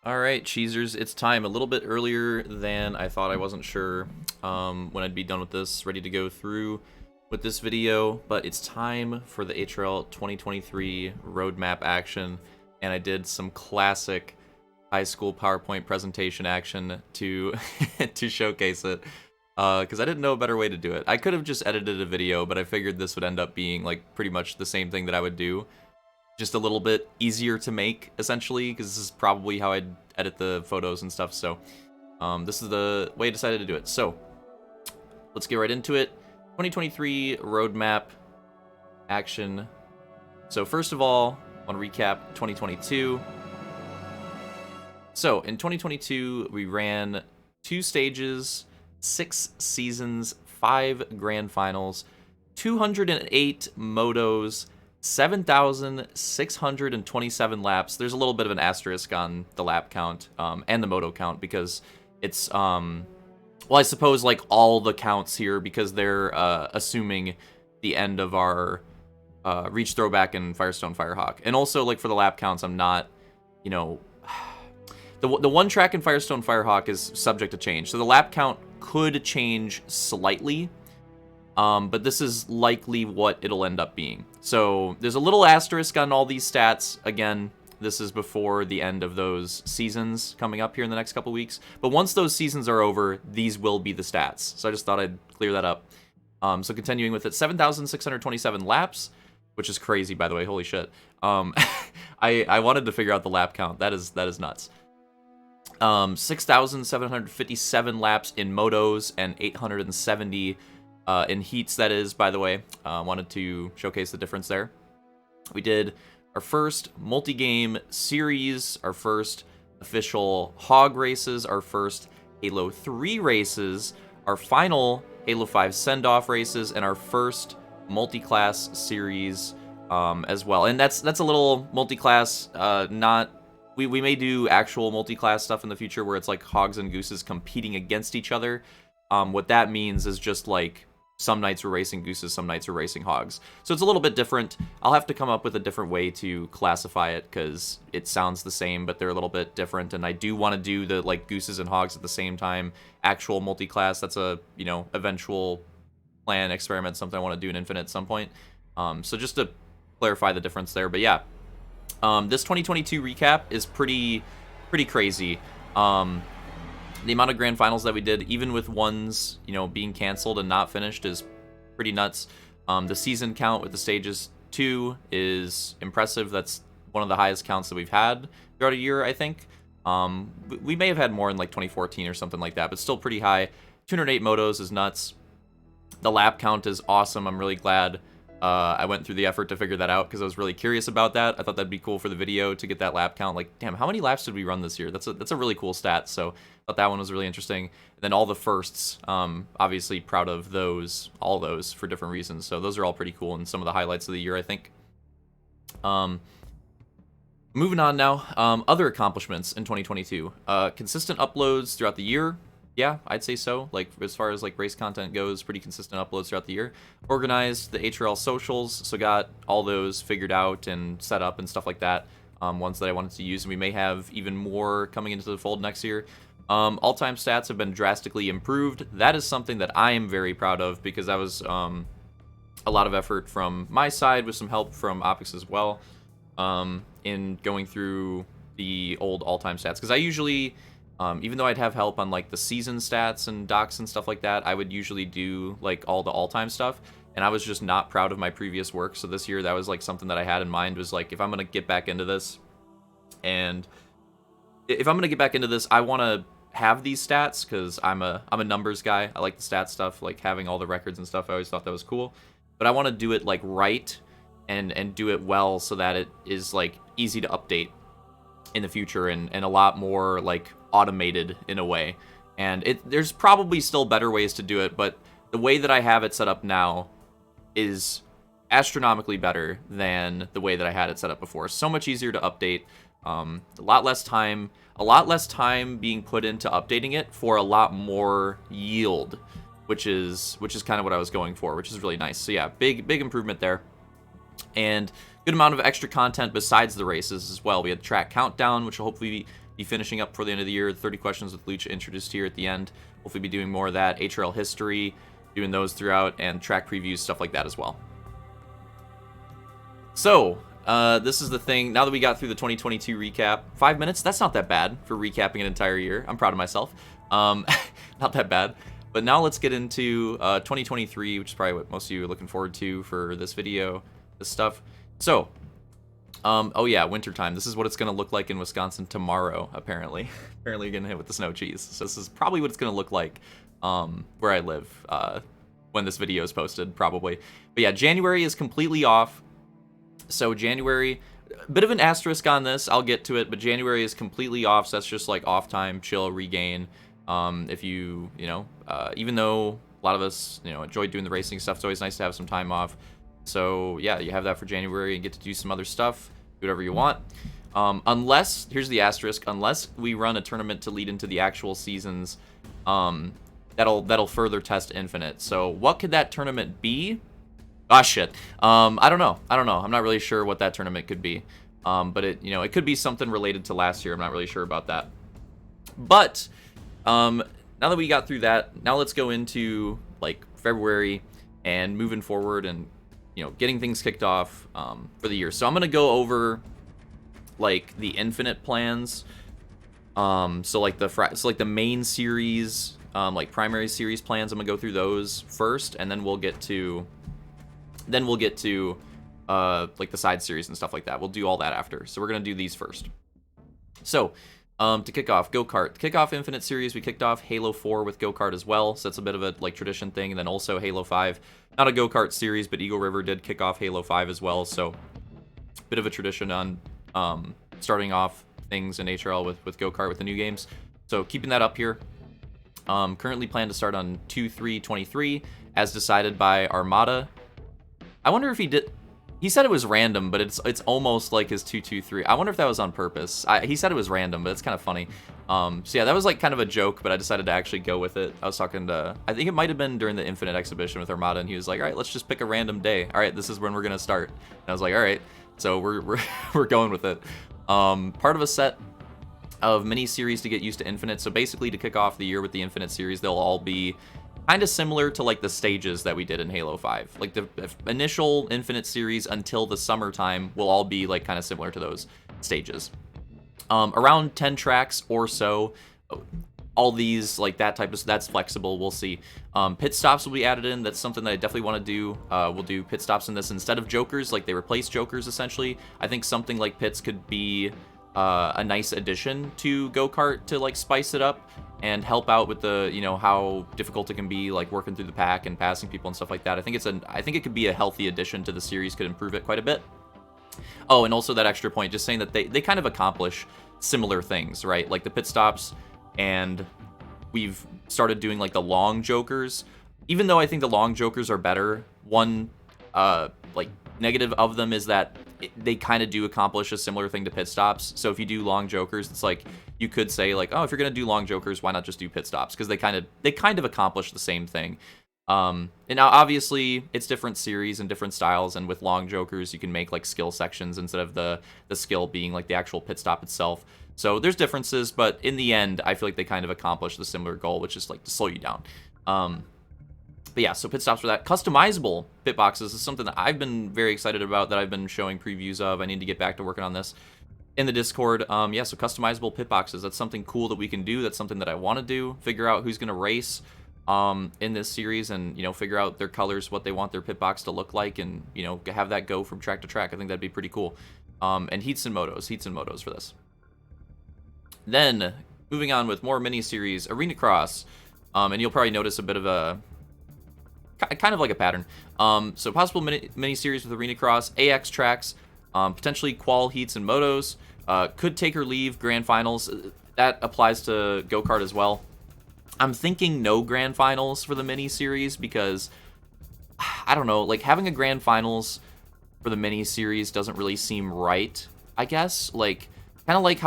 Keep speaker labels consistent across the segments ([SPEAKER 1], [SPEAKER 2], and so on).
[SPEAKER 1] Alright, cheesers, it's time. A little bit earlier than I thought. I wasn't sure when I'd be done with this, ready to go through with this video, but it's time for the HRL 2023 roadmap action, and I did some classic high school PowerPoint presentation action to to showcase it, because I didn't know a better way to do it. I could have just edited a video, but I figured this would end up being like pretty much the same thing that I would do, just a little bit easier to make, essentially, because this is probably how I'd edit the photos and stuff, so this is the way I decided to do it. So, let's get right into it. 2023 roadmap action. So first of all, I want to recap 2022. So, in 2022, we ran 2 stages, 6 seasons, 5 grand finals, 208 motos, 7,627 laps. There's a little bit of an asterisk on the lap count and the moto count because it's, well, I suppose like all the counts here because they're assuming the end of our Reach Throwback and Firestone Firehawk. And also, like, for the lap counts, I'm not, you know, the one track in Firestone Firehawk is subject to change. So the lap count could change slightly, but this is likely what it'll end up being. So there's a little asterisk on all these stats. Again, this is before the end of those seasons coming up here in the next couple weeks. But once those seasons are over, these will be the stats. So I just thought I'd clear that up. So continuing with it, 7,627 laps, which is crazy, by the way. Holy shit. I wanted to figure out the lap count. That is nuts. 6,757 laps in motos and 870 in heats, that is, by the way. Wanted to showcase the difference there. We did our first multi-game series, our first official hog races, our first Halo 3 races, our final Halo 5 send-off races, and our first multi-class series as well. And that's a little multi-class, not... We may do actual multi-class stuff in the future where it's like hogs and gooses competing against each other. What that means is just like some nights we're racing gooses, some nights we're racing hogs. So it's a little bit different. I'll have to come up with a different way to classify it because it sounds the same, but they're a little bit different. And I do want to do the like gooses and hogs at the same time. Actual multi-class, that's a, you know, eventual plan, experiment, something I want to do in Infinite at some point. So just to clarify the difference there. But yeah. This 2022 recap is pretty crazy. The amount of grand finals that we did, even with ones, you know, being canceled and not finished, is pretty nuts. The season count with the stages 2 is impressive. That's one of the highest counts that we've had throughout a year, I think. We may have had more in like 2014 or something like that, but still pretty high. 208 motos is nuts. The lap count is awesome. I'm really glad I went through the effort to figure that out because I was really curious about that. I thought that'd be cool for the video to get that lap count. Like, damn, how many laps did we run this year? That's a really cool stat. So I thought that one was really interesting. And then all the firsts, obviously proud of those, all those for different reasons. So those are all pretty cool and some of the highlights of the year, I think. Moving on now, other accomplishments in 2022. Consistent uploads throughout the year. Yeah, I'd say so. Like, as far as like race content goes, pretty consistent uploads throughout the year. Organized the HRL socials, so got all those figured out and set up and stuff like that. Ones that I wanted to use, and we may have even more coming into the fold next year. All-time stats have been drastically improved. That is something that I am very proud of because that was a lot of effort from my side with some help from Optics as well in going through the old all-time stats. Because I usually... even though I'd have help on like the season stats and docs and stuff like that, I would usually do like all the all-time stuff, and I was just not proud of my previous work. So this year, that was like something that I had in mind, was like, if I'm gonna get back into this, I want to have these stats because I'm a numbers guy. I like the stat stuff, like having all the records and stuff. I always thought that was cool, but I want to do it like right and do it well so that it is like easy to update in the future and a lot more like automated in a way. And there's probably still better ways to do it, but the way that I have it set up now is astronomically better than the way that I had it set up before. So much easier to update, a lot less time being put into updating it for a lot more yield, which is kind of what I was going for, which is really nice. So yeah, big improvement there. And good amount of extra content besides the races as well. We had track countdown, which will hopefully be finishing up for the end of the year. 30 questions with Lucha introduced here at the end. Hopefully be doing more of that. HRL history, doing those throughout, and track previews, stuff like that as well. So, this is the thing. Now that we got through the 2022 recap, 5 minutes, that's not that bad for recapping an entire year. I'm proud of myself. Not that bad. But now let's get into 2023, which is probably what most of you are looking forward to for this video, this stuff. So, oh yeah, wintertime. This is what it's going to look like in Wisconsin tomorrow, apparently. Apparently you're getting hit with the snow cheese. So this is probably what it's going to look like where I live when this video is posted, probably. But yeah, January is completely off. So January, a bit of an asterisk on this, I'll get to it, but January is completely off, so that's just like off time, chill, regain. If you know, even though a lot of us, you know, enjoy doing the racing stuff, it's always nice to have some time off. So yeah, you have that for January and get to do some other stuff, do whatever you want. Unless, here's the asterisk, unless we run a tournament to lead into the actual seasons, that'll further test Infinite. So what could that tournament be? Ah, shit. I don't know. I'm not really sure what that tournament could be. But it, you know, it could be something related to last year. I'm not really sure about that. But now that we got through that, now let's go into like February and moving forward and, you know, getting things kicked off for the year. So I'm gonna go over like the Infinite plans. So like the main series, like primary series plans. I'm gonna go through those first, and then we'll get to like the side series and stuff like that. We'll do all that after. So we're gonna do these first. So to kick off, go-kart. Kick off Infinite series, we kicked off Halo 4 with go-kart as well. So that's a bit of a like tradition thing. And then also Halo 5, not a go-kart series, but Eagle River did kick off Halo 5 as well. So bit of a tradition on starting off things in HRL with go-kart with the new games. So keeping that up here. Currently plan to start on 2/3/23 as decided by Armada. I wonder if he did. He said it was random, but it's almost like his 2/2/3. I wonder if that was on purpose. He said it was random, but it's kind of funny. So yeah, that was like kind of a joke, but I decided to actually go with it. I was talking to, I think it might have been during the Infinite exhibition with Armada, and he was like, "All right, let's just pick a random day. All right, this is when we're gonna start." And I was like, "All right." So we're going with it. Part of a set of mini series to get used to Infinite. So basically, to kick off the year with the Infinite series, they'll all be kind of similar to like the stages that we did in Halo 5. Like the initial Infinite series until the summertime will all be like kind of similar to those stages. Around 10 tracks or so. All these, like that type of, that's flexible, we'll see. Pit stops will be added in. That's something that I definitely want to do. We'll do pit stops in this instead of jokers, like they replace jokers essentially. I think something like pits could be a nice addition to go-kart to like spice it up and help out with the, you know, how difficult it can be like working through the pack and passing people and stuff like that. I think it could be a healthy addition to the series, could improve it quite a bit. Oh, and also that extra point, just saying that they kind of accomplish similar things, right? Like the pit stops, and we've started doing like the long jokers. Even though I think the long jokers are better, one like negative of them is that they kind of do accomplish a similar thing to pit stops. So if you do long jokers, it's like you could say like, oh, if you're gonna do long jokers, why not just do pit stops? Because they kind of accomplish the same thing. And now obviously it's different series and different styles, and with long jokers you can make like skill sections instead of the skill being like the actual pit stop itself. So there's differences, but in the end I feel like they kind of accomplish the similar goal, which is like to slow you down. But yeah, so pit stops for that. Customizable pit boxes is something that I've been very excited about, that I've been showing previews of. I need to get back to working on this in the Discord. Yeah, so customizable pit boxes, that's something cool that we can do. That's something that I want to do. Figure out who's going to race in this series, and, you know, figure out their colors, what they want their pit box to look like, and, you know, have that go from track to track. I think that'd be pretty cool. And heats and motos for this. Then, moving on with more mini-series, Arena Cross. And you'll probably notice a bit of a kind of like a pattern. So possible mini-series with Arena Cross, AX tracks, potentially qual heats and motos, could take or leave grand finals. That applies to go-kart as well. I'm thinking no grand finals for the mini-series because, I don't know, like having a grand finals for the mini-series doesn't really seem right, I guess. Like, kind of like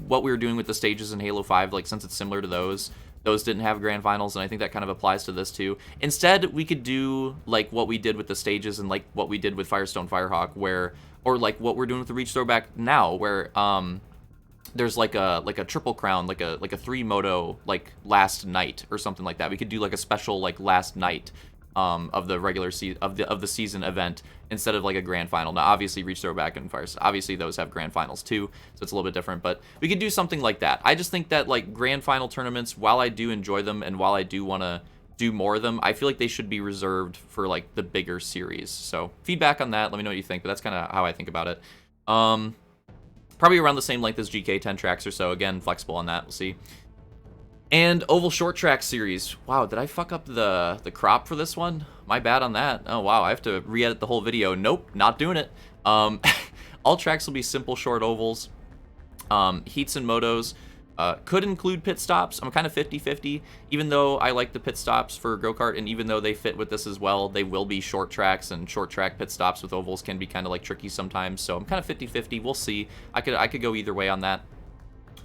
[SPEAKER 1] what we were doing with the stages in Halo 5, like since it's similar to those didn't have grand finals, and I think that kind of applies to this too. Instead, we could do like what we did with the stages and like what we did with Firestone Firehawk, or like what we're doing with the Reach Throwback now, where there's like a triple crown, like a 3 moto like last night or something like that. We could do like a special like last night of the regular of the season event instead of like a grand final. Now obviously Reach, Throwback, and Fires, obviously those have grand finals too, so it's a little bit different, but we could do something like that. I just think that like grand final tournaments, while I do enjoy them and while I do want to do more of them, I feel like they should be reserved for like the bigger series. So feedback on that, let me know what you think, but that's kind of how I think about it. Probably around the same length as GK, 10 tracks or so. Again, flexible on that, we'll see. And Oval Short Track Series. Wow, did I fuck up the crop for this one? My bad on that. Oh, wow, I have to re-edit the whole video. Nope, not doing it. All tracks will be simple short ovals. Heats and motos. Could include pit stops. I'm kind of 50-50. Even though I like the pit stops for go-kart, and even though they fit with this as well, they will be short tracks, and short track pit stops with ovals can be kind of like tricky sometimes. So I'm kind of 50-50. We'll see. I could go either way on that.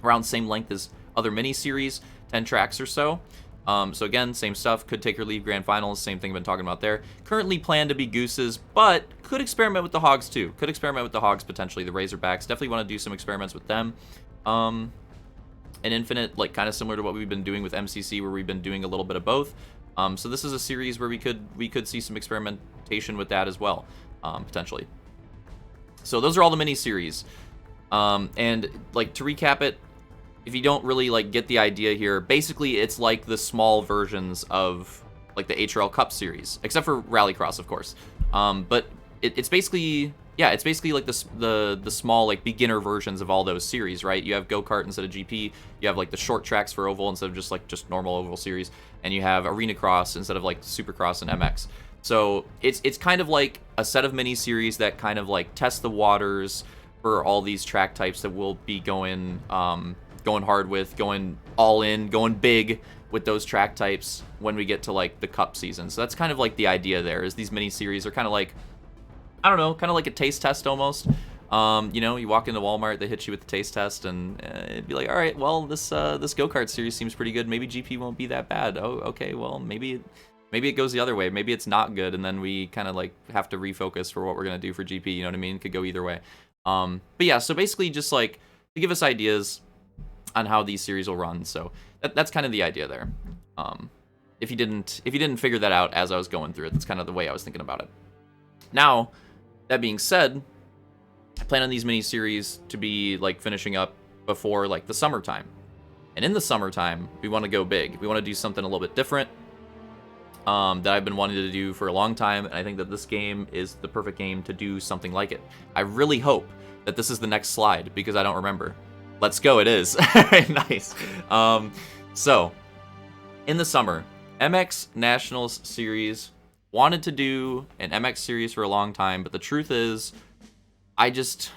[SPEAKER 1] Around same length as other mini-series, 10 tracks or so. So again, same stuff. Could take or leave grand finals. Same thing I've been talking about there. Currently planned to be Gooses, but could experiment with the Hogs too. Could experiment with the Hogs potentially. The Razorbacks. Definitely want to do some experiments with them. And Infinite, like kind of similar to what we've been doing with MCC, where we've been doing a little bit of both. So this is a series where we could see some experimentation with that as well, potentially. So those are all the mini series. And like to recap it, if you don't really like get the idea here, basically it's like the small versions of like the HRL Cup series, except for Rallycross, of course. But it's basically, yeah, it's basically like the small like beginner versions of all those series, right? You have go-kart instead of GP. You have like the short tracks for oval instead of just normal oval series, and you have arena cross instead of like supercross and MX. So it's kind of like a set of mini series that kind of like test the waters for all these track types that we'll be going hard with, going all in, going big with those track types when we get to like the cup season. So that's kind of like the idea there, is these mini series are kind of like, I don't know, kind of like a taste test almost. You know, you walk into Walmart, they hit you with the taste test, and it'd be like, all right, well, this go-kart series seems pretty good. Maybe GP won't be that bad. Oh, okay, well, maybe it goes the other way. Maybe it's not good, and then we kind of like have to refocus for what we're gonna do for GP. You know what I mean? It could go either way. But yeah, so basically just like to give us ideas on how these series will run. So that's kind of the idea there. If you didn't figure that out as I was going through it, that's kind of the way I was thinking about it. Now, that being said, I plan on these mini series to be like finishing up before like the summertime. And in the summertime, we want to go big. We want to do something a little bit different that I've been wanting to do for a long time, and I think that this game is the perfect game to do something like it. I really hope that this is the next slide, because I don't remember. Let's go, it is. Nice. So, in the summer, MX Nationals Series. Wanted to do an MX series for a long time, but the truth is, I just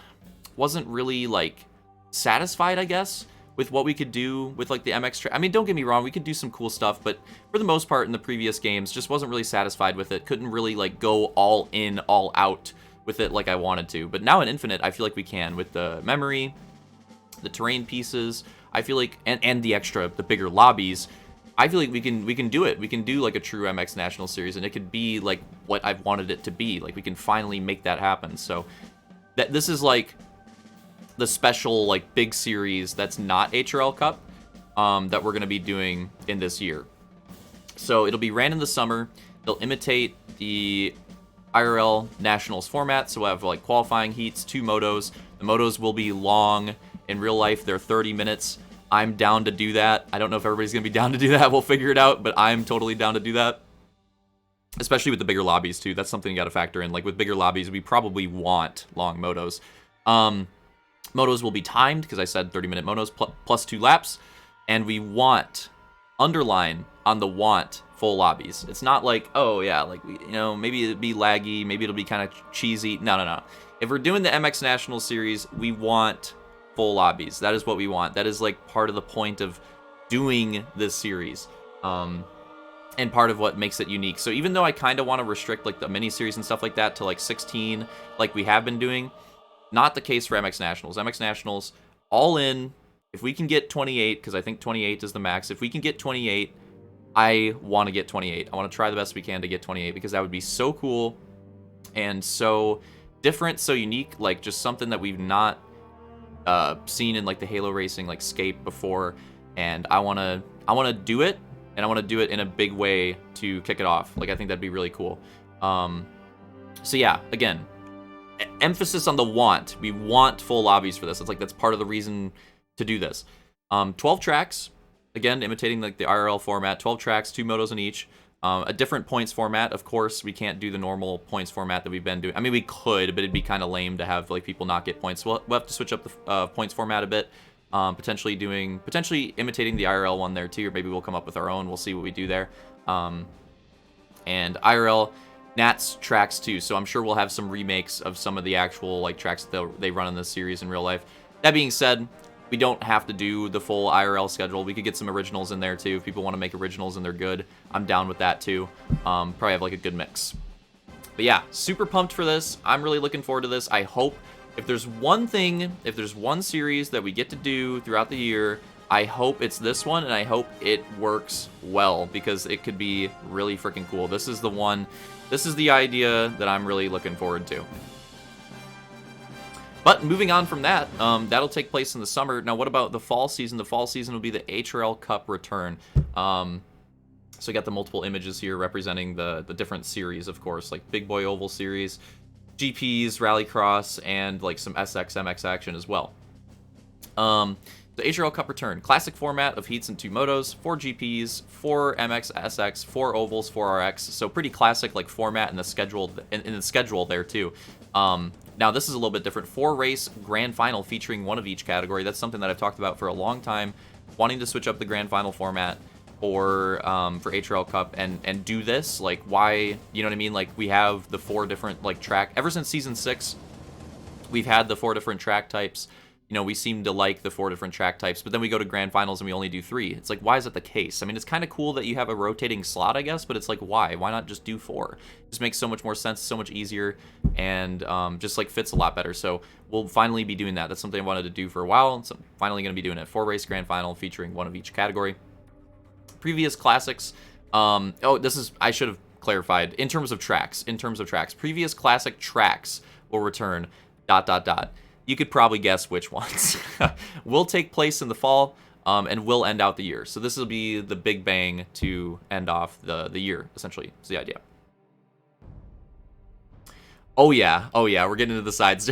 [SPEAKER 1] wasn't really, like, satisfied, I guess, with what we could do with, like, the MX I mean, don't get me wrong, we could do some cool stuff, but for the most part in the previous games, just wasn't really satisfied with it. Couldn't really, like, go all in, all out with it like I wanted to. But now in Infinite, I feel like we can, with the memory, the terrain pieces, I feel like, and the bigger lobbies, I feel like we can do it. We can do like a true MX National Series, and it could be like what I've wanted it to be. Like we can finally make that happen. So this is like the special like big series that's not HRL Cup that we're gonna be doing in this year. So it'll be ran in the summer. They'll imitate the IRL Nationals format. So we'll have like qualifying heats, 2 motos. The motos will be long. In real life, they're 30 minutes. I'm down to do that. I don't know if everybody's going to be down to do that. We'll figure it out, but I'm totally down to do that. Especially with the bigger lobbies, too. That's something you got to factor in. Like, with bigger lobbies, we probably want long motos. Motos will be timed, because I said 30-minute motos plus 2 laps. And we want, underline on the want, full lobbies. It's not like, oh, yeah, like, you know, maybe it'll be laggy. Maybe it'll be kind of cheesy. No. If we're doing the MX National Series, we want full lobbies. That is what we want. That is like part of the point of doing this series, and part of what makes it unique. So even though I kind of want to restrict like the mini series and stuff like that to like 16, like we have been doing, not the case for MX Nationals. MX Nationals, all in. If we can get 28, because I think 28 is the max. If we can get 28, I want to get 28. I want to try the best we can to get 28, because that would be so cool and so different, so unique. Like just something that we've not seen in like the Halo racing like Scape before, and I wanna do it, and I want to do it in a big way to kick it off. Like I think that'd be really cool. So yeah, again, emphasis on the want. We want full lobbies for this. It's like that's part of the reason to do this. 12 tracks, again, imitating like the IRL format. 12 tracks, 2 motos in each. A different points format. Of course, we can't do the normal points format that we've been doing. I mean, we could, but it'd be kind of lame to have like people not get points. We'll have to switch up the points format a bit. Potentially imitating the IRL one there too, or maybe we'll come up with our own. We'll see what we do there. And IRL Nats tracks too, so I'm sure we'll have some remakes of some of the actual like tracks that they run in this series in real life. That being said, we don't have to do the full IRL schedule. We could get some originals in there too. If people want to make originals and they're good, I'm down with that too. Probably have like a good mix. But yeah, super pumped for this. I'm really looking forward to this. I hope if there's one series that we get to do throughout the year, I hope it's this one, and I hope it works well, because it could be really freaking cool. This is the one, this is the idea that I'm really looking forward to. But moving on from that, that'll take place in the summer. Now, what about the fall season? The fall season will be the HRL Cup Return. So we got the multiple images here representing the different series, of course, like Big Boy Oval Series, GPs, Rallycross, and like some SX, MX action as well. The HRL Cup Return, classic format of heats and 2 motos, 4 GPs, 4 MX, SX, 4 ovals, 4 RX. So pretty classic like format in the schedule there too. Now this is a little bit different. 4 race grand final featuring one of each category. That's something that I've talked about for a long time, wanting to switch up the grand final format for HRL Cup and do this. Like, why, you know what I mean? Like, we have the 4 different like track, ever since season 6 we've had the 4 different track types. You know, we seem to like the 4 different track types, but then we go to grand finals and we only do 3. It's like, why is that the case? I mean, it's kind of cool that you have a rotating slot, I guess, but it's like, why not just do 4? It just makes so much more sense, so much easier, and just like fits a lot better. So we'll finally be doing that. That's something I wanted to do for a while, so I'm finally going to be doing it. 4 race grand final featuring one of each category. Previous classics, I should have clarified in terms of tracks. Previous classic tracks will return ... You could probably guess which ones. Will take place in the fall, and will end out the year. So this will be the big bang to end off the year, essentially, is the idea. Oh yeah, we're getting into the sides.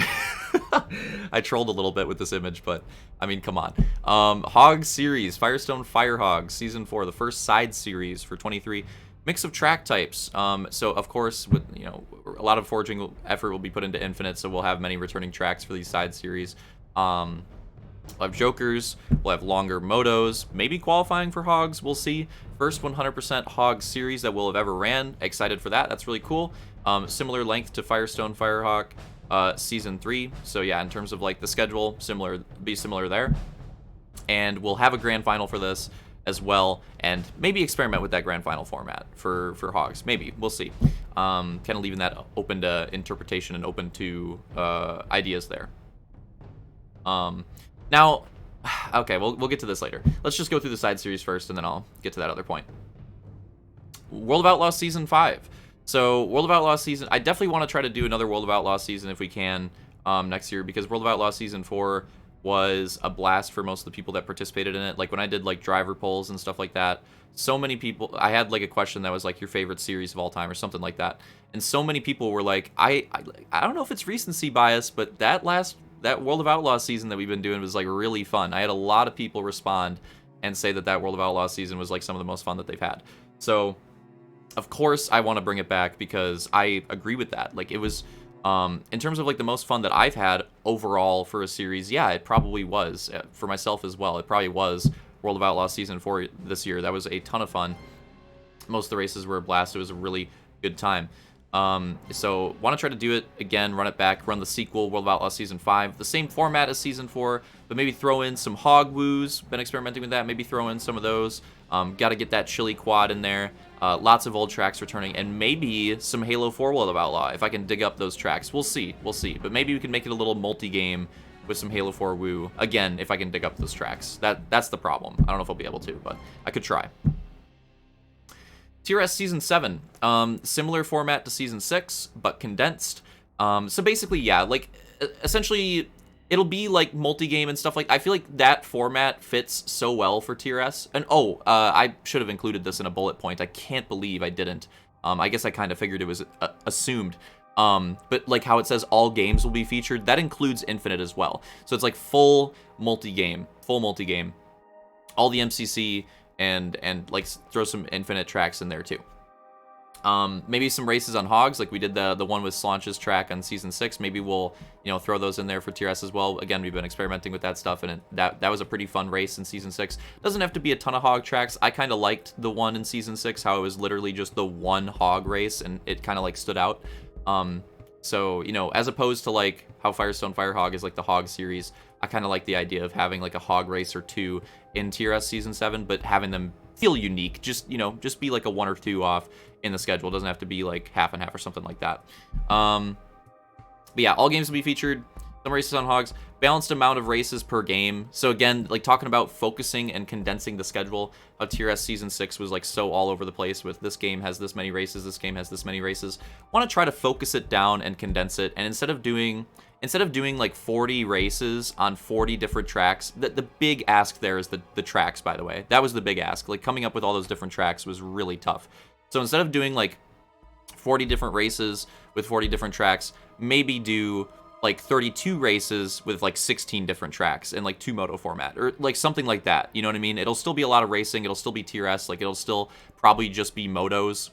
[SPEAKER 1] I trolled a little bit with this image, but, I mean, come on. Hog Series, Firestone Fire Hogs, Season 4, the first side series for 23. Mix of track types. So of course, with a lot of forging effort will be put into Infinite, so we'll have many returning tracks for these side series. We'll have Jokers. We'll have longer motos. Maybe qualifying for Hogs. We'll see. First 100% Hog series that we'll have ever ran. Excited for that. That's really cool. Similar length to Firestone Firehawk Season 3. So yeah, in terms of like the schedule, be similar there. And we'll have a grand final for this as well, and maybe experiment with that grand final format for Hogs. Maybe, we'll see. Kind of leaving that open to interpretation and open to ideas there. Now, okay, we'll get to this later. Let's just go through the side series first, and then I'll get to that other point. World of Outlaws Season 5. So, World of Outlaws Season... I definitely want to try to do another World of Outlaws season if we can next year, because World of Outlaws Season 4 was a blast for most of the people that participated in it. Like when I did like driver polls and stuff like that, so many people, I had like a question that was like your favorite series of all time or something like that, and so many people were like, I don't know if it's recency bias, but that World of Outlaws season that we've been doing was like really fun. I had a lot of people respond and say that World of Outlaws season was like some of the most fun that they've had. So of course I want to bring it back, because I agree with that. Like, it was in terms of like the most fun that I've had overall for a series, yeah, it probably was. For myself as well, it probably was World of Outlaws Season 4 this year. That was a ton of fun. Most of the races were a blast. It was a really good time. So want to try to do it again, run it back, run the sequel, World of Outlaws Season 5. The same format as Season 4, but maybe throw in some hog woos. Been experimenting with that. Maybe throw in some of those. Got to get that chili quad in there. Lots of old tracks returning, and maybe some Halo 4 World of Outlaw, if I can dig up those tracks. We'll see. But maybe we can make it a little multi-game with some Halo 4 woo. Again, if I can dig up those tracks. That's the problem. I don't know if I'll be able to, but I could try. TRS Season 7. Similar format to Season 6, but condensed. So basically, yeah, like, essentially, it'll be like multi-game and stuff like. I feel like that format fits so well for TRS. And I should have included this in a bullet point. I can't believe I didn't. I guess I kind of figured it was assumed. But like how it says all games will be featured, that includes Infinite as well. So it's like full multi-game, all the MCC and like throw some Infinite tracks in there too. Maybe some races on Hogs, like we did the one with Slaunch's track on Season 6. Maybe we'll, throw those in there for TRS as well. Again, we've been experimenting with that stuff, and that was a pretty fun race in Season 6. Doesn't have to be a ton of Hog tracks. I kind of liked the one in Season 6, how it was literally just the one Hog race, and it kind of like stood out. So, as opposed to like how Firestone Firehog is like the Hog series, I kind of like the idea of having like a Hog race or two in TRS Season 7, but having them feel unique. Just, just be like a 1 or 2 off in the schedule. It doesn't have to be like half and half or something like that. But yeah, all games will be featured. Some races on Hogs. Balanced amount of races per game. So again, like talking about focusing and condensing the schedule of TRS Season 6 was like so all over the place with this game has this many races, this game has this many races. Want to try to focus it down and condense it. And instead of doing like 40 races on 40 different tracks, the big ask there is the tracks, by the way. That was the big ask. Like coming up with all those different tracks was really tough. So instead of doing like 40 different races with 40 different tracks, maybe do like 32 races with like 16 different tracks in like 2-moto format or like something like that. You know what I mean? It'll still be a lot of racing. It'll still be TRS. Like it'll still probably just be motos.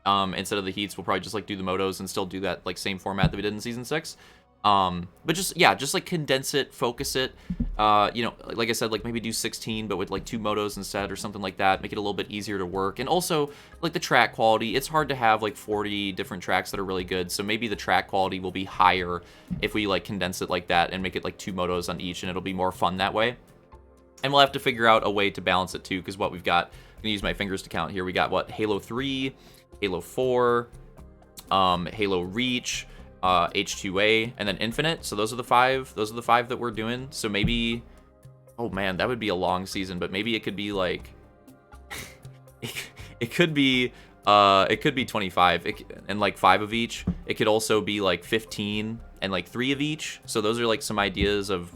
[SPEAKER 1] Instead of the heats, we'll probably just like do the motos and still do that like same format that we did in Season 6. But just like condense it, focus it, like I said, like maybe do 16, but with like 2 motos instead or something like that, make it a little bit easier to work. And also like the track quality, it's hard to have like 40 different tracks that are really good. So maybe the track quality will be higher if we like condense it like that and make it like 2 motos on each, and it'll be more fun that way. And we'll have to figure out a way to balance it too, because what we've got, I'm gonna use my fingers to count here. We got what, Halo 3, Halo 4, Halo Reach, H2A, and then Infinite. So those are the 5 that we're doing. So maybe, oh man, that would be a long season, but maybe it could be like it could be 25 and like 5 of each. It could also be like 15 and like 3 of each. So those are like some ideas of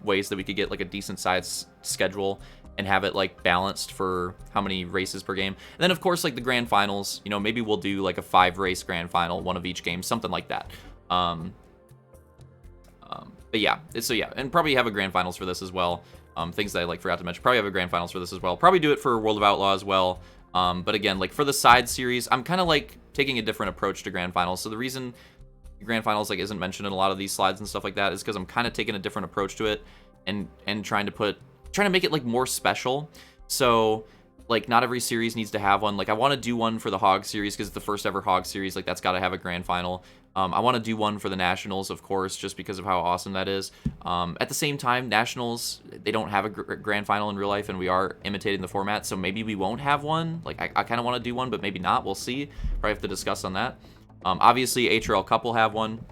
[SPEAKER 1] ways that we could get like a decent size schedule and have it like balanced for how many races per game. And then of course like the grand finals, maybe we'll do like a 5 race grand final, 1 of each game, something like that. But yeah, and probably have a grand finals for this as well. Things that I like forgot to mention, probably have a grand finals for this as well. Probably do it for World of Outlaw as well. But again, like for the side series, I'm kind of like taking a different approach to grand finals. So the reason grand finals like isn't mentioned in a lot of these slides and stuff like that is because I'm kind of taking a different approach to it and trying to make it like more special. So like not every series needs to have one. Like I want to do one for the Hog series because it's the first ever Hog series. Like that's got to have a grand final. I want to do one for the Nationals, of course, just because of how awesome that is. At the same time, Nationals, they don't have a grand final in real life, and we are imitating the format, so maybe we won't have one. Like I kind of want to do one, but maybe not. We'll see. Probably have to discuss on that. Obviously, HRL Cup will have one.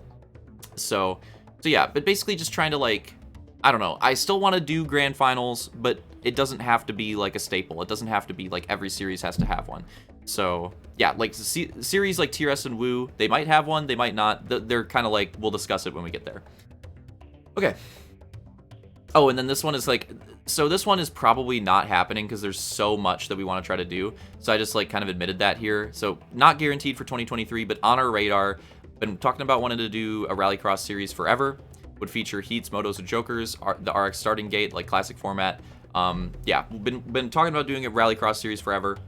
[SPEAKER 1] So yeah, but basically just trying to like, I don't know. I still want to do grand finals, but it doesn't have to be like a staple. It doesn't have to be like every series has to have one. So yeah, like series like TRS and Woo, they might have one, they might not. They're kind of like, we'll discuss it when we get there. Okay. Oh, and then this one is like, so this one is probably not happening because there's so much that we want to try to do. So I just like kind of admitted that here. So not guaranteed for 2023, but on our radar. Been talking about wanting to do a Rallycross series forever. Would feature heats, motos, and jokers. The RX starting gate, like classic format. Yeah, been talking about doing a Rallycross series forever.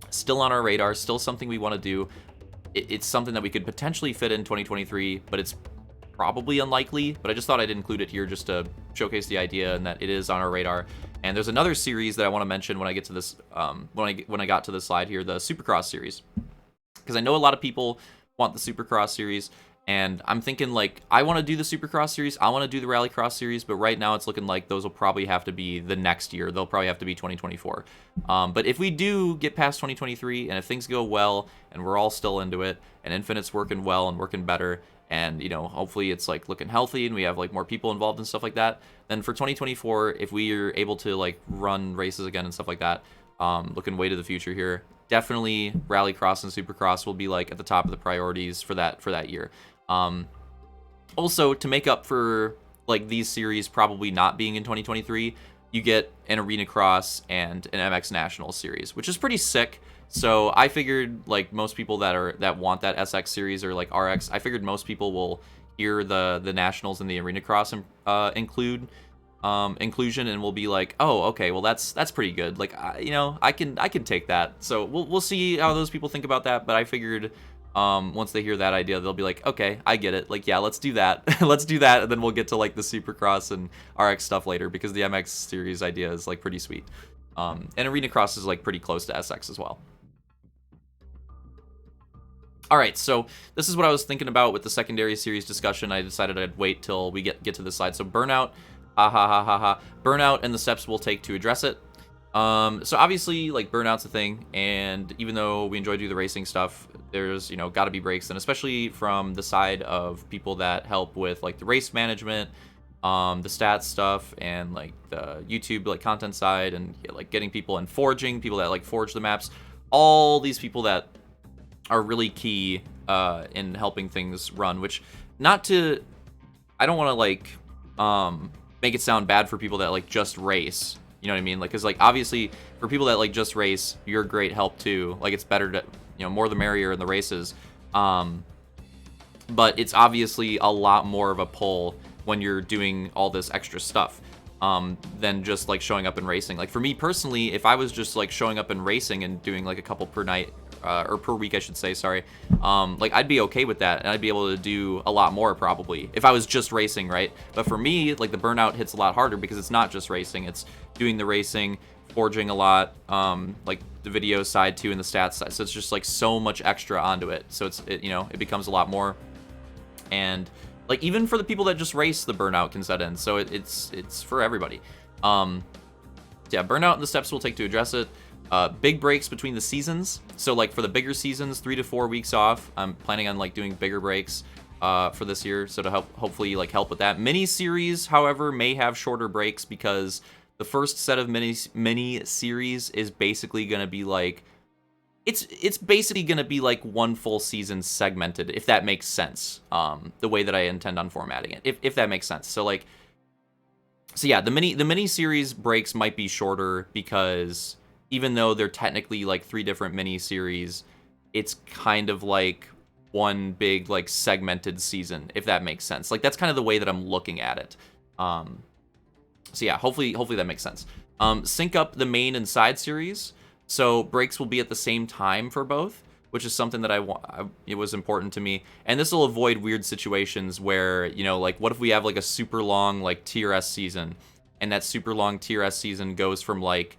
[SPEAKER 1] Still on our radar, still something we want to do. It's something that we could potentially fit in 2023, but it's probably unlikely. But I just thought I'd include it here just to showcase the idea and that it is on our radar. And there's another series that I want to mention when I get to this, when I got to this slide here, the Supercross series, because I know a lot of people want the Supercross series. And I'm thinking, like, I want to do the Supercross series, I want to do the Rallycross series, but right now it's looking like those will probably have to be the next year. They'll probably have to be 2024. But if we do get past 2023, and if things go well, and we're all still into it, and Infinite's working well and working better, and, hopefully it's, like, looking healthy, and we have, like, more people involved and stuff like that, then for 2024, if we are able to, like, run races again and stuff like that, looking way to the future here, definitely Rallycross and Supercross will be, like, at the top of the priorities for that year. Also, to make up for like these series probably not being in 2023, you get an Arena Cross and an MX Nationals series, which is pretty sick. So I figured like most people that want that SX series or like RX, I figured most people will hear the Nationals and the Arena Cross inclusion, and we'll be like, oh, okay, well that's pretty good. Like, you know, I can take that. So we'll see how those people think about that. But I figured once they hear that idea, they'll be like, okay, I get it. Like, yeah, let's do that. Let's do that, and then we'll get to like the Supercross and RX stuff later, because the MX series idea is like pretty sweet. And Arena Cross is like pretty close to SX as well. All right, so this is what I was thinking about with the secondary series discussion. I decided I'd wait till we get to this slide. So Burnout, Burnout and the steps we'll take to address it. So obviously, like, Burnout's a thing, and even though we enjoy doing the racing stuff, there's, you know, got to be breaks, and especially from the side of people that help with like the race management, the stats stuff, and like the YouTube like content side, and like getting people and forging, people that like forge the maps, all these people that are really key in helping things run. Which, not to, I don't want to like make it sound bad for people that like just race, you know what I mean? Like, because like obviously for people that like just race, you're great help too. Like, it's better to, you know, more the merrier in the races. But it's obviously a lot more of a pull when you're doing all this extra stuff than just like showing up and racing. Like, for me personally, if I was just like showing up and racing and doing like a couple per night, or per week, I should say, sorry. Like, I'd be okay with that, and I'd be able to do a lot more probably if I was just racing, right? But for me, like, the Burnout hits a lot harder because it's not just racing. It's doing the racing, forging a lot, like the video side too, and the stats side. So it's just like so much extra onto it. So you know, it becomes a lot more. And like, even for the people that just race, the Burnout can set in. So it's for everybody. Yeah, Burnout and the steps we'll take to address it. Big breaks between the seasons. So like for the bigger seasons, 3 to 4 weeks off. I'm planning on like doing bigger breaks for this year, so to hopefully like help with that. Mini series, however, may have shorter breaks because the first set of mini series is basically going to be like, it's basically going to be like one full season segmented, if that makes sense. The way that I intend on formatting it, if that makes sense. So like, so yeah, the mini series breaks might be shorter because even though they're technically like 3 different mini series, it's kind of like one big like segmented season, if that makes sense. Like, that's kind of the way that I'm looking at it. So yeah, hopefully that makes sense. Sync up the main and side series, so breaks will be at the same time for both, which is something that it was important to me. And this will avoid weird situations where, you know, like, what if we have like a super long like TRS season, and that super long TRS season goes from like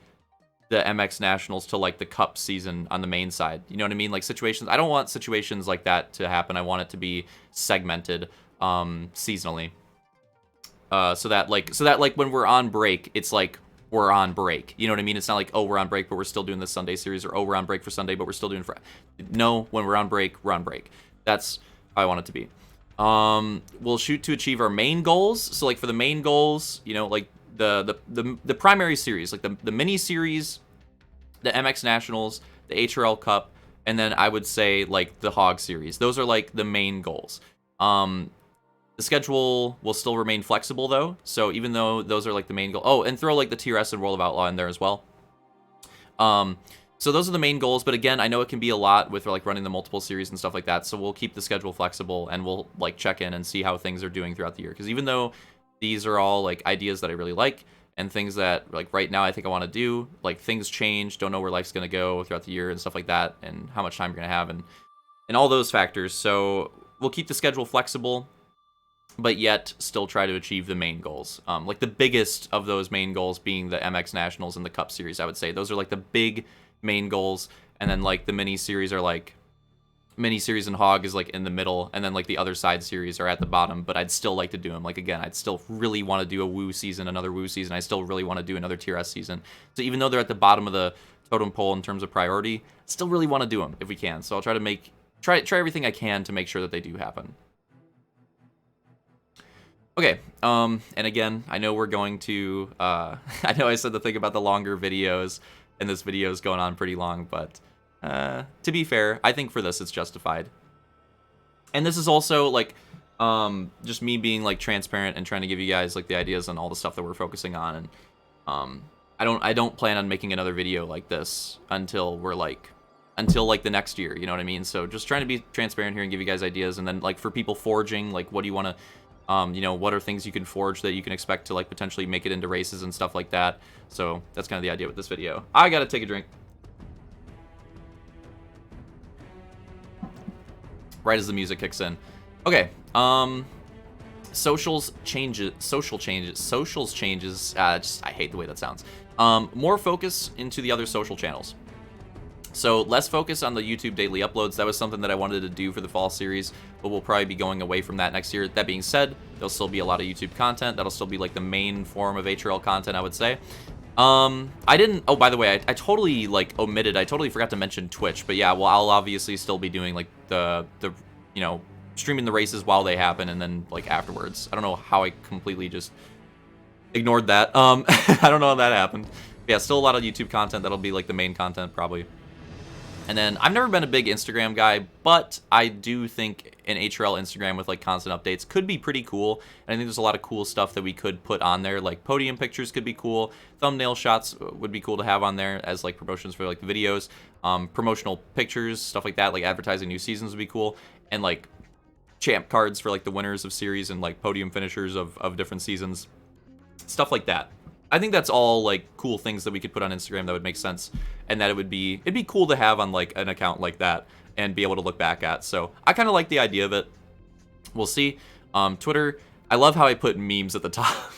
[SPEAKER 1] the MX Nationals to like the Cup season on the main side. You know what I mean? Like, situations, I don't want situations like that to happen. I want it to be segmented seasonally. So that like when we're on break, it's like we're on break. You know what I mean? It's not like, oh, we're on break, but we're still doing the Sunday series, or oh, we're on break for Sunday, but we're still doing no, when we're on break, we're on break. That's how I want it to be. We'll shoot to achieve our main goals. So like for the main goals, you know, like the primary series, like the mini series, the MX Nationals, the HRL Cup, and then I would say like the Hog series. Those are like the main goals. The schedule will still remain flexible though. So even though those are like the main goal, oh, and throw like the TRS and World of Outlaw in there as well. So those are the main goals, but again, I know it can be a lot with like running the multiple series and stuff like that. So we'll keep the schedule flexible, and we'll like check in and see how things are doing throughout the year. Because even though these are all like ideas that I really like, and things that like right now I think I want to do, like, things change, don't know where life's going to go throughout the year and stuff like that, and how much time you're going to have, and all those factors. So we'll keep the schedule flexible, but yet still try to achieve the main goals. Like the biggest of those main goals being the MX Nationals and the Cup Series, I would say. Those are like the big main goals, and then like the mini series are like, mini series and Hog is like in the middle, and then like the other side series are at the bottom, but I'd still like to do them. Like, again, I'd still really want to do a Woo season, another Woo season. I still really want to do another TRS season. So even though they're at the bottom of the totem pole in terms of priority, still really want to do them if we can. So I'll try to try everything I can to make sure that they do happen. Okay, and again, I know we're going to, I know I said the thing about the longer videos, and this video is going on pretty long, but to be fair, I think for this it's justified. And this is also, like, Just me being like transparent and trying to give you guys like the ideas on all the stuff that we're focusing on. And I don't plan on making another video like this until the next year, you know what I mean? So just trying to be transparent here and give you guys ideas. And then like for people forging, like what do you want to you know, what are things you can forge that you can expect to like potentially make it into races and stuff like that. So that's kind of the idea with this video. I gotta take a drink right as the music kicks in. Okay, social changes. I hate the way that sounds. More focus into the other social channels. So less focus on the YouTube daily uploads. That was something that I wanted to do for the fall series, but we'll probably be going away from that next year. That being said, there'll still be a lot of YouTube content. That'll still be like the main form of HRL content, I would say. I didn't, oh, by the way, I totally like omitted, I totally forgot to mention Twitch, but yeah, well, I'll obviously still be doing like the you know, streaming the races while they happen and then like afterwards. I don't know how I completely just ignored that. I don't know how that happened. But yeah, still a lot of YouTube content. That'll be like the main content probably. And then I've never been a big Instagram guy, but I do think an HRL Instagram with like constant updates could be pretty cool. And I think there's a lot of cool stuff that we could put on there. Like podium pictures could be cool. Thumbnail shots would be cool to have on there as like promotions for like the videos. Promotional pictures, stuff like that, like advertising new seasons would be cool. And like champ cards for like the winners of series and like podium finishers of different seasons. Stuff like that. I think that's all like cool things that we could put on Instagram that would make sense, and that it'd be cool to have on like an account like that and be able to look back at. So I kind of like the idea of it. We'll see. Twitter, I love how I put memes at the top.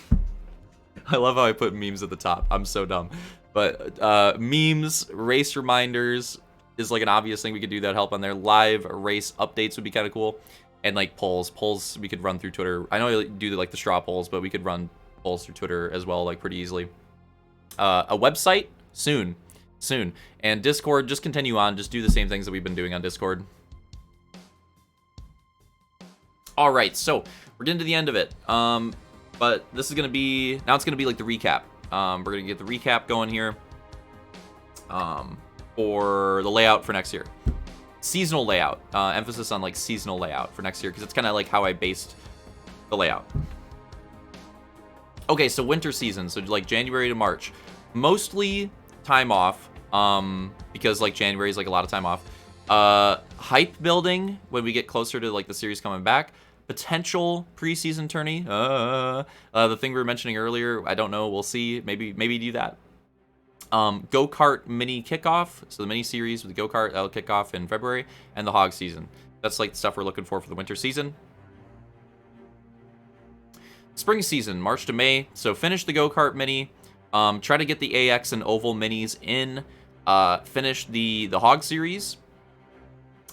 [SPEAKER 1] I love how I put memes at the top. I'm so dumb. But memes, race reminders is like an obvious thing we could do that help on there. Live race updates would be kind of cool. And like polls we could run through Twitter. I know you do like the straw polls, but we could run polls through Twitter as well, like pretty easily. A website soon, and Discord, just continue on, just do the same things that we've been doing on Discord. All right, so we're getting to the end of it, but this is gonna be now, it's gonna be like the recap. We're gonna get the recap going here for the layout for next year. Seasonal layout, emphasis on like seasonal layout for next year, because it's kind of like how I based the layout. Okay, so winter season, so like January to March, mostly time off, because like January is like a lot of time off. Hype building when we get closer to like the series coming back. Potential preseason tourney. The thing we were mentioning earlier, I don't know, we'll see. Maybe do that. Go-Kart mini kickoff, so the mini series with the Go-Kart, that'll kick off in February, and the hog season. That's like the stuff we're looking for the winter season. Spring season, March to May. So finish the Go-Kart mini. Try to get the AX and Oval minis in. Finish the Hog series.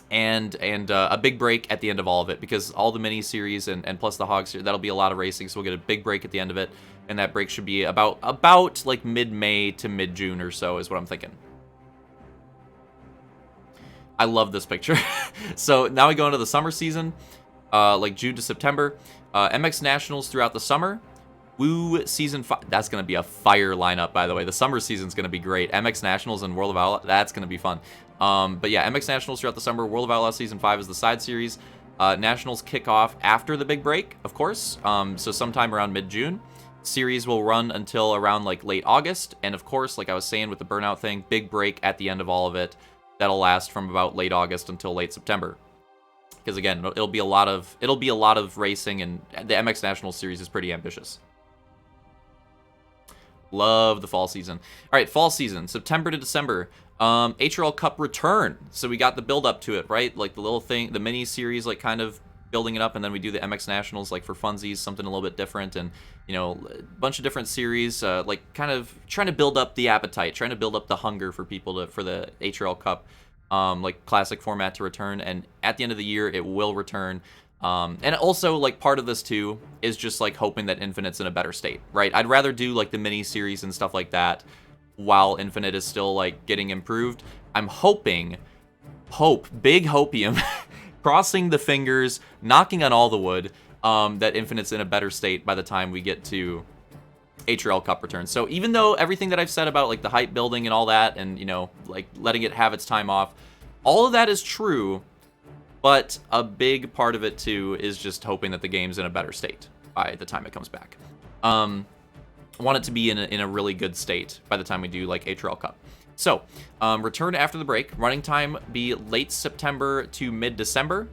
[SPEAKER 1] And a big break at the end of all of it, because all the mini series and plus the Hog series, that'll be a lot of racing. So we'll get a big break at the end of it. And that break should be about like mid-May to mid-June or so is what I'm thinking. I love this picture. So now we go into the summer season, like June to September. MX Nationals throughout the summer. Woo Season 5. That's going to be a fire lineup, by the way. The summer season's going to be great. MX Nationals and World of Outlaw, that's going to be fun. But yeah, MX Nationals throughout the summer. World of Outlaw Season 5 is the side series. Nationals kick off after the big break, of course. So sometime around mid-June. Series will run until around like late August. And of course, like I was saying with the Burnout thing, big break at the end of all of it. That'll last from about late August until late September. Because again, it'll be a lot of racing, and the MX National Series is pretty ambitious. Love the fall season. All right, fall season, September to December. HRL Cup Return. So we got the build up to it, right? Like the little thing, the mini series, like kind of building it up, and then we do the MX Nationals like for funsies, something a little bit different, and you know, a bunch of different series, like kind of trying to build up the appetite, trying to build up the hunger for people for the HRL Cup. Like classic format to return, and at the end of the year it will return. And also like part of this too is just like hoping that Infinite's in a better state, right? I'd rather do like the mini series and stuff like that while Infinite is still like getting improved. I'm big hopium, crossing the fingers, knocking on all the wood, that Infinite's in a better state by the time we get to HRL Cup Return. So even though everything that I've said about like the hype building and all that, and you know, like letting it have its time off, all of that is true, But a big part of it too is just hoping that the game's in a better state by the time it comes back. I want it to be in a really good state by the time we do like HRL Cup. So, return after the break. Running time be late September to mid-December.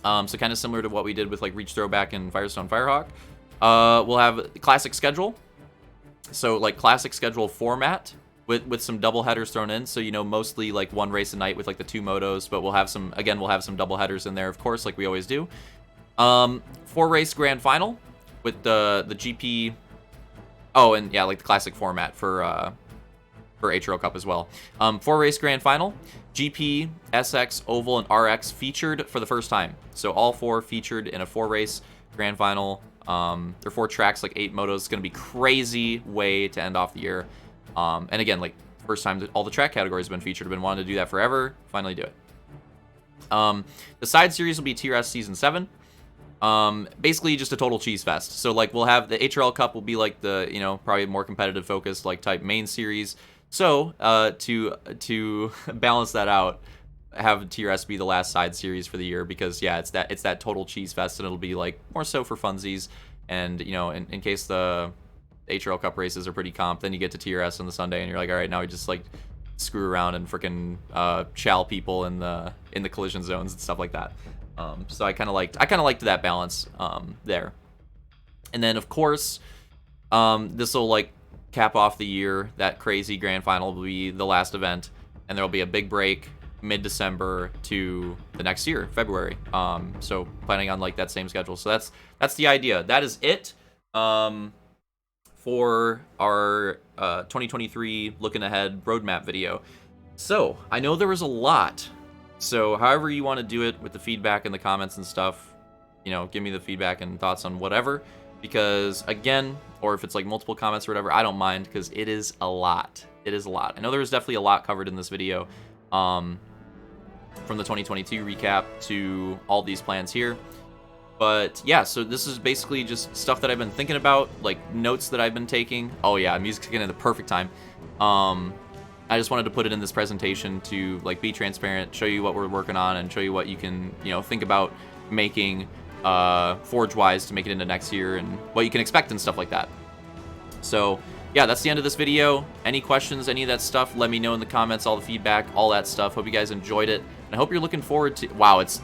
[SPEAKER 1] So kind of similar to what we did with like Reach Throwback and Firestone Firehawk. We'll have classic schedule. So like classic schedule format with some double headers thrown in. So, you know, mostly like one race a night with like the 2 motos, but we'll have some double headers in there, of course, like we always do. 4-race grand final with the GP. Oh, and yeah, like the classic format for HRL Cup as well. 4-race grand final, GP, SX, Oval, and RX featured for the first time. So all 4 featured in a 4-race grand final. There are 4 tracks, like 8 motos. It's going to be crazy way to end off the year. And again, like first time that all the track categories have been featured. I've been wanting to do that forever. Finally do it. The side series will be TRS Season 7. Basically just a total cheese fest. So like we'll have the HRL Cup will be like the, you know, probably more competitive focused like type main series. So to balance that out, have TRS be the last side series for the year, because yeah, it's that total cheese fest, and it'll be like more so for funsies. And you know, in case the HRL Cup races are pretty comp, then you get to TRS on the Sunday and you're like, all right, now we just like screw around and freaking chow people in the collision zones and stuff like that. So I kind of liked that balance there. And then of course, this will like cap off the year. That crazy grand final will be the last event, and there will be a big break mid-December to the next year, February. So planning on like that same schedule. So that's the idea. That is it for our 2023 looking ahead roadmap video. So I know there was a lot. So however you want to do it with the feedback in the comments and stuff, you know, give me the feedback and thoughts on whatever. Because again, or if it's like multiple comments or whatever, I don't mind, because it is a lot. It is a lot. I know there was definitely a lot covered in this video, from the 2022 recap to all these plans here. But yeah, so this is basically just stuff that I've been thinking about, like notes that I've been taking. Oh yeah, music's getting at the perfect time. I just wanted to put it in this presentation to like be transparent, show you what we're working on, and show you what you can, you know, think about making Forge-wise to make it into next year, and what you can expect and stuff like that. So yeah, that's the end of this video. Any questions, any of that stuff, let me know in the comments, all the feedback, all that stuff. Hope you guys enjoyed it, and I hope you're looking forward to, wow, it's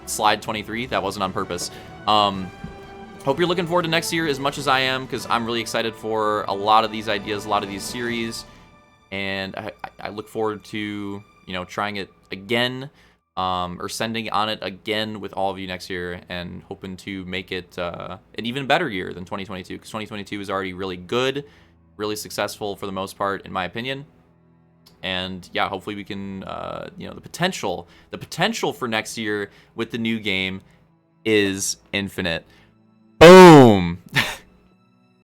[SPEAKER 1] slide 23, that wasn't on purpose. Hope you're looking forward to next year as much as I am, because I'm really excited for a lot of these ideas, a lot of these series, and I look forward to, you know, trying it again, or sending on it again with all of you next year, and hoping to make it an even better year than 2022, because 2022 is already really good, really successful for the most part, in my opinion. And yeah, hopefully we can, you know, the potential for next year with the new game is infinite. Boom.